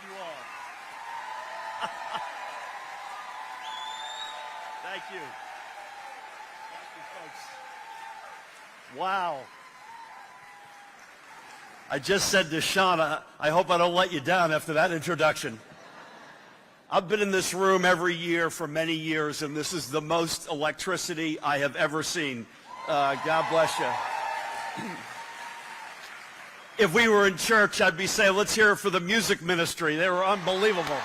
you all. Thank you. Thank you, folks. Wow. I just said to Shauna, I hope I don't let you down after that introduction. I've been in this room every year for many years, and this is the most electricity I have ever seen. God bless you. If we were in church, I'd be saying, let's hear it for the music ministry. They were unbelievable.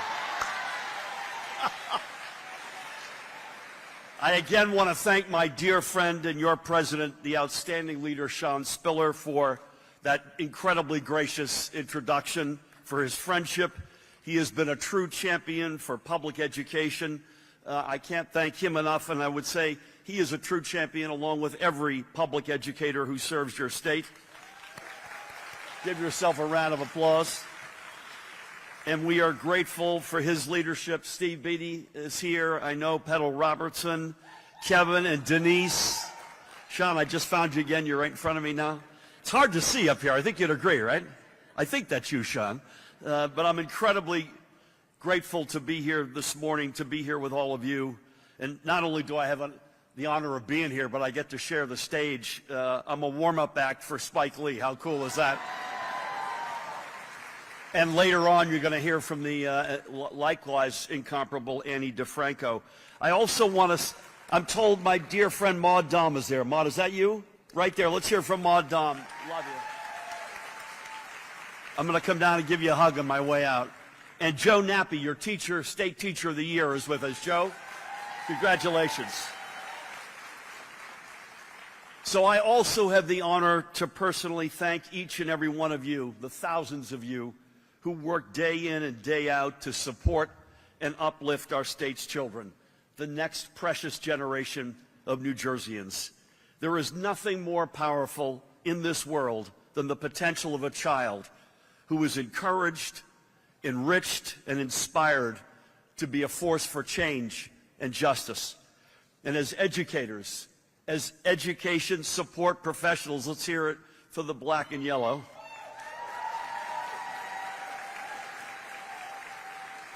I again want to thank my dear friend and your president, the outstanding leader, Sean Spiller, for that incredibly gracious introduction, for his friendship. He has been a true champion for public education. I can't thank him enough, and I would say he is a true champion along with every public educator who serves your state. Give yourself a round of applause. And we are grateful for his leadership. Steve Beatty is here. I know Petal Robertson, Kevin, and Denise. Sean, I just found you again. You're right in front of me now. It's hard to see up here. I think you'd agree, right? I think that's you, Sean. But I'm incredibly grateful to be here this morning, to be here with all of you. And not only do I have the honor of being here, but I get to share the stage. I'm a warm-up act for Spike Lee. How cool is that? And later on, you're going to hear from the likewise incomparable Annie DeFranco. I also want to, I'm told my dear friend Maud Dahm is there. Maud, is that you? Right there. Let's hear from Maud Dahm. Love you. I'm going to come down and give you a hug on my way out. And Joe Nappy, your teacher, State Teacher of the Year, is with us. Joe, congratulations. So I also have the honor to personally thank each and every one of you, the thousands of you, who work day in and day out to support and uplift our state's children, the next precious generation of New Jerseyans. There is nothing more powerful in this world than the potential of a child who is encouraged, enriched, and inspired to be a force for change and justice. And as educators, as education support professionals, let's hear it for the black and yellow.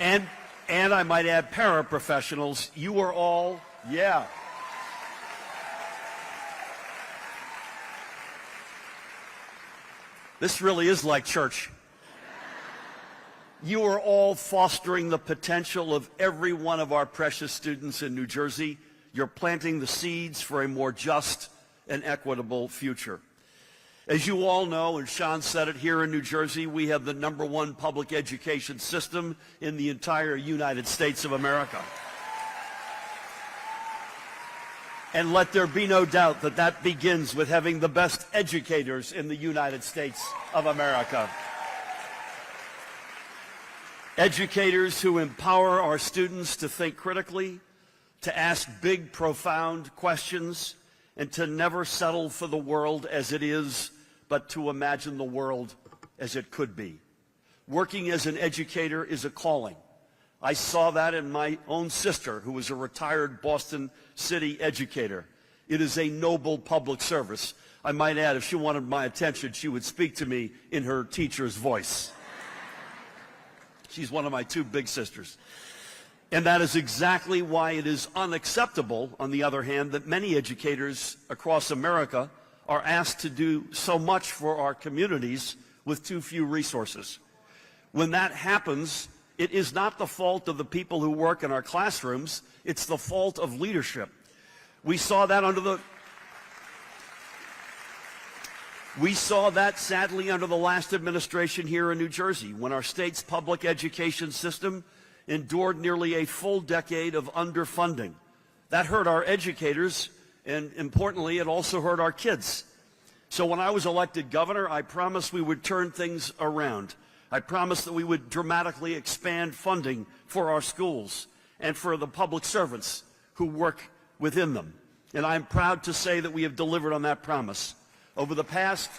And I might add paraprofessionals, you are all, yeah. This really is like church. You are all fostering the potential of every one of our precious students in New Jersey. You're planting the seeds for a more just and equitable future. As you all know, and Sean said it, here in New Jersey, we have the #1 public education system in the entire United States of America. And let there be no doubt that that begins with having the best educators in the United States of America. Educators who empower our students to think critically, to ask big, profound questions, and to never settle for the world as it is, but to imagine the world as it could be. Working as an educator is a calling. I saw that in my own sister, who was a retired Boston City educator. It is a noble public service. I might add, if she wanted my attention, she would speak to me in her teacher's voice. She's one of my two big sisters. And that is exactly why it is unacceptable, on the other hand, that many educators across America are asked to do so much for our communities with too few resources. When that happens, it is not the fault of the people who work in our classrooms, it's the fault of leadership. We saw that sadly under the last administration here in New Jersey, when our state's public education system endured nearly a full decade of underfunding. That hurt our educators, and importantly, it also hurt our kids. So when I was elected governor, I promised we would turn things around. I promised that we would dramatically expand funding for our schools and for the public servants who work within them. And I'm proud to say that we have delivered on that promise. Over the past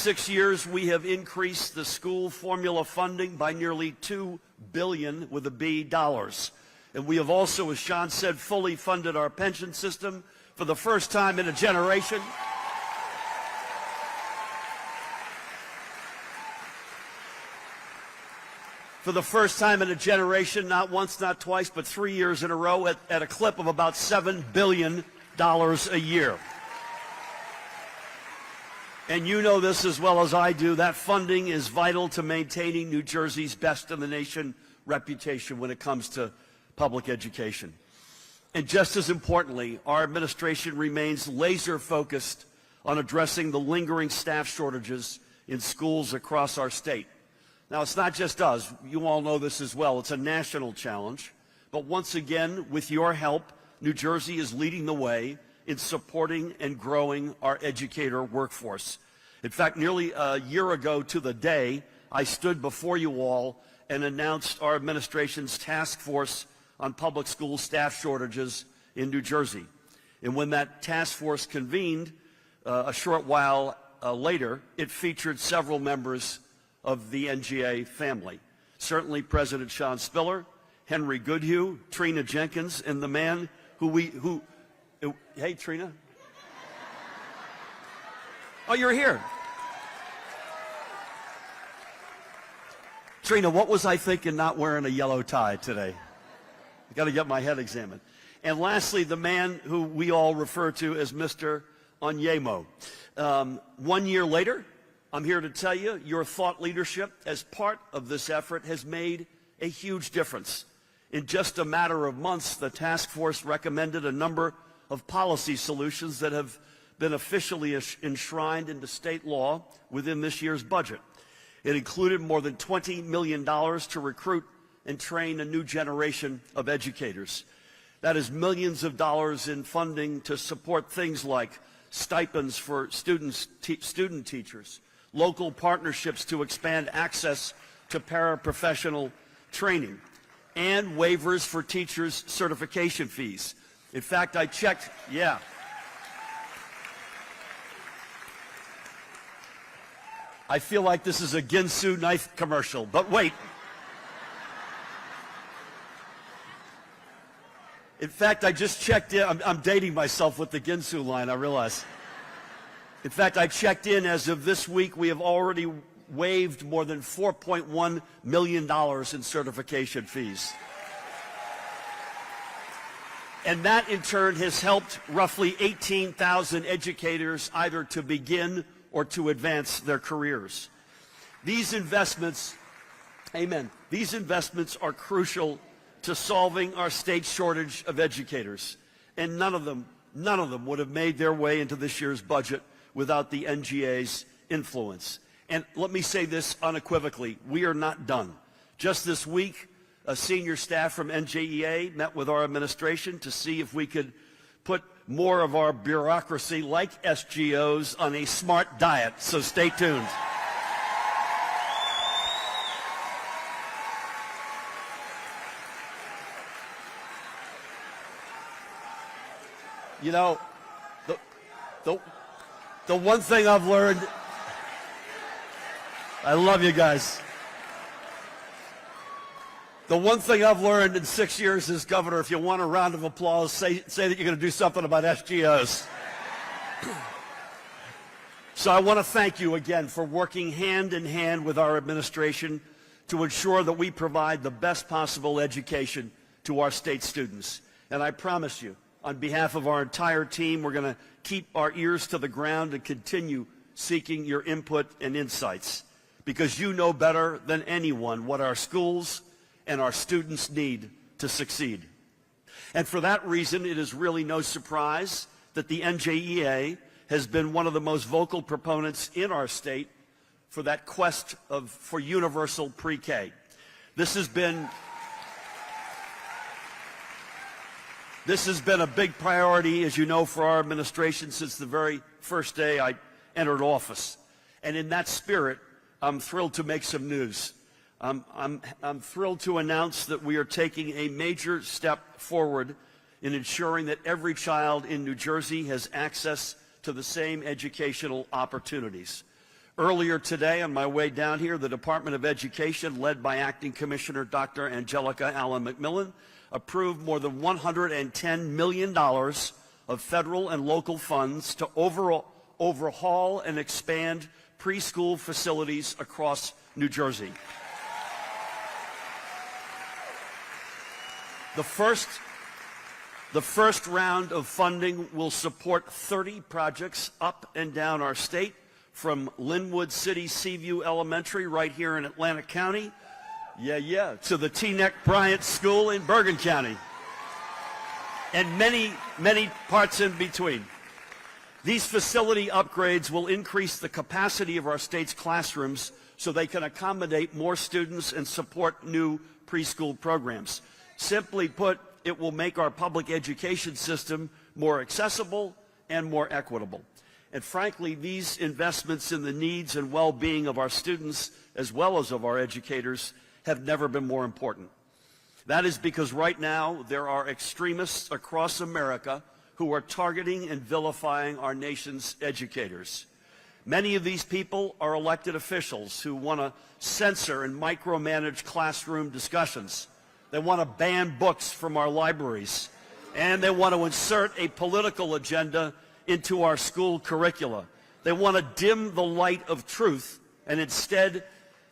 6 years, we have increased the school formula funding by nearly $2 billion with a B dollars. And we have also, as Sean said, fully funded our pension system for the first time in a generation. for the first time in a generation, not once, not twice, but 3 years in a row at a clip of about $7 billion a year. And you know this as well as I do, that funding is vital to maintaining New Jersey's best in the nation reputation when it comes to public education. And just as importantly, our administration remains laser focused on addressing the lingering staff shortages in schools across our state. Now, it's not just us. You all know this as well. It's a national challenge. But once again, with your help, New Jersey is leading the way in supporting and growing our educator workforce. In fact, nearly a year ago to the day, I stood before you all and announced our administration's task force on public school staff shortages in New Jersey. And when that task force convened a short while later, it featured several members of the NJEA family. Certainly President Sean Spiller, Henry Goodhue, Trina Jenkins, and the man hey, Trina. Oh, you're here. Trina, what was I thinking not wearing a yellow tie today? I got to get my head examined. And lastly, the man who we all refer to as Mr. Onyemo. 1 year later, I'm here to tell you your thought leadership as part of this effort has made a huge difference. In just a matter of months, the task force recommended a number of policy solutions that have been officially enshrined into state law within this year's budget. It included more than $20 million to recruit and train a new generation of educators. That is millions of dollars in funding to support things like stipends for student teachers, local partnerships to expand access to paraprofessional training, and waivers for teachers' certification fees. In fact, I checked, I feel like this is a Ginsu knife commercial, but wait. In fact, I just checked in. I'm dating myself with the Ginsu line, I realize. In fact, I checked in as of this week. We have already waived more than $4.1 million in certification fees. And that, in turn, has helped roughly 18,000 educators either to begin or to advance their careers. These investments, these investments are crucial to solving our state's shortage of educators. And none of them would have made their way into this year's budget without the NJEA's influence. And let me say this unequivocally, we are not done. Just this week, a senior staff from NJEA met with our administration to see if we could put more of our bureaucracy, like SGOs, on a smart diet, so stay tuned. You know, the one thing I've learned, I love you guys. The one thing I've learned in 6 years as governor, if you want a round of applause, say that you're going to do something about SGOs. So I want to thank you again for working hand in hand with our administration to ensure that we provide the best possible education to our state students. And I promise you, on behalf of our entire team, we're going to keep our ears to the ground and continue seeking your input and insights, because you know better than anyone what our schools and our students need to succeed. And for that reason, it is really no surprise that the NJEA has been one of the most vocal proponents in our state for that quest for universal pre-K. This has been a big priority, as you know, for our administration since the very first day I entered office. And in that spirit, I'm thrilled to make some news. I'm thrilled to announce that we are taking a major step forward in ensuring that every child in New Jersey has access to the same educational opportunities. Earlier today, on my way down here, the Department of Education, led by Acting Commissioner Dr. Angelica Allen McMillan, approved more than $110 million of federal and local funds to overhaul and expand preschool facilities across New Jersey. The first round of funding will support 30 projects up and down our state, from Linwood City Seaview Elementary right here in Atlantic County, to the Teaneck Bryant School in Bergen County, and many, many parts in between. These facility upgrades will increase the capacity of our state's classrooms so they can accommodate more students and support new preschool programs. Simply put, it will make our public education system more accessible and more equitable. And frankly, these investments in the needs and well-being of our students, as well as of our educators, have never been more important. That is because right now there are extremists across America who are targeting and vilifying our nation's educators. Many of these people are elected officials who want to censor and micromanage classroom discussions. They want to ban books from our libraries, and they want to insert a political agenda into our school curricula. They want to dim the light of truth and instead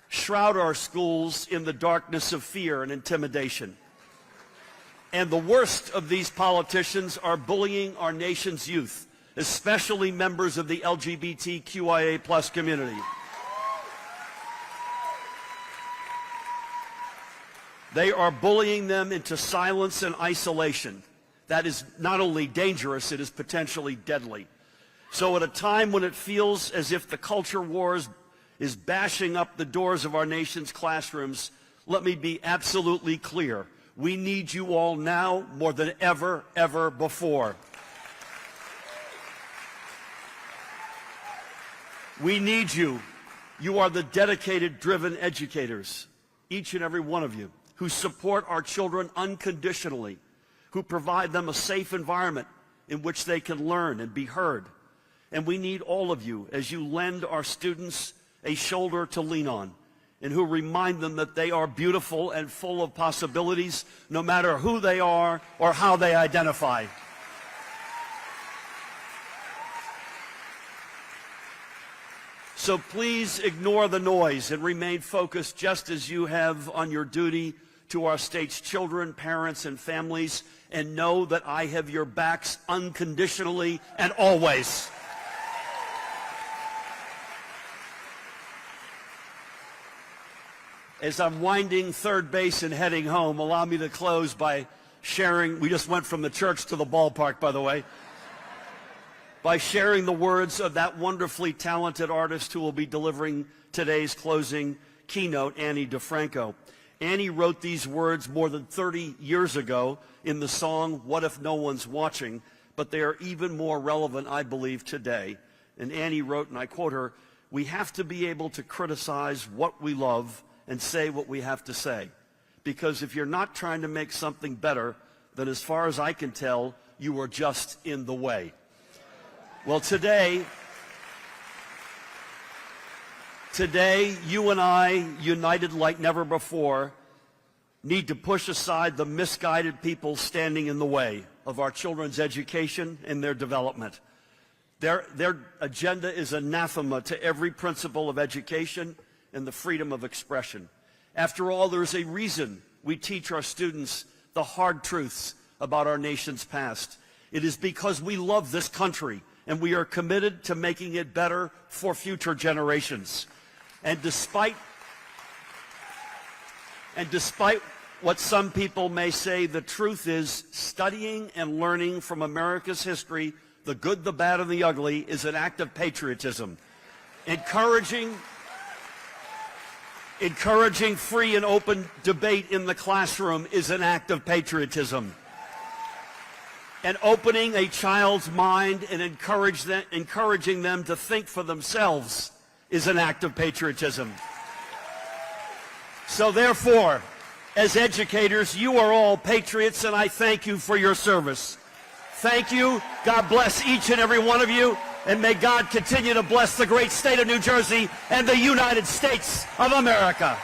shroud our schools in the darkness of fear and intimidation. And the worst of these politicians are bullying our nation's youth, especially members of the LGBTQIA+ community. They are bullying them into silence and isolation. That is not only dangerous, it is potentially deadly. So at a time when it feels as if the culture wars is bashing up the doors of our nation's classrooms, let me be absolutely clear. We need you all now more than ever before. We need you. You are the dedicated, driven educators, each and every one of you, who support our children unconditionally, who provide them a safe environment in which they can learn and be heard. And we need all of you as you lend our students a shoulder to lean on, and who remind them that they are beautiful and full of possibilities, no matter who they are or how they identify. So please ignore the noise and remain focused, just as you have, on your duty to our state's children, parents, and families, and know that I have your backs unconditionally and always. As I'm winding third base and heading home, allow me to close by sharing, we just went from the church to the ballpark, by the way, by sharing the words of that wonderfully talented artist who will be delivering today's closing keynote, Annie DeFranco. Annie wrote these words more than 30 years ago in the song, What If No One's Watching? But they are even more relevant, I believe, today. And Annie wrote, and I quote her, "We have to be able to criticize what we love and say what we have to say. Because if you're not trying to make something better, then as far as I can tell, you are just in the way." Well, today, you and I, united like never before, need to push aside the misguided people standing in the way of our children's education and their development. Their agenda is anathema to every principle of education and the freedom of expression. After all, there's a reason we teach our students the hard truths about our nation's past. It is because we love this country and we are committed to making it better for future generations. And despite what some people may say, the truth is studying and learning from America's history, the good, the bad, and the ugly, is an act of patriotism. Encouraging free and open debate in the classroom is an act of patriotism. And opening a child's mind and encouraging them to think for themselves is an act of patriotism. So therefore, as educators, you are all patriots, and I thank you for your service. Thank you. God bless each and every one of you, and may God continue to bless the great state of New Jersey and the United States of America.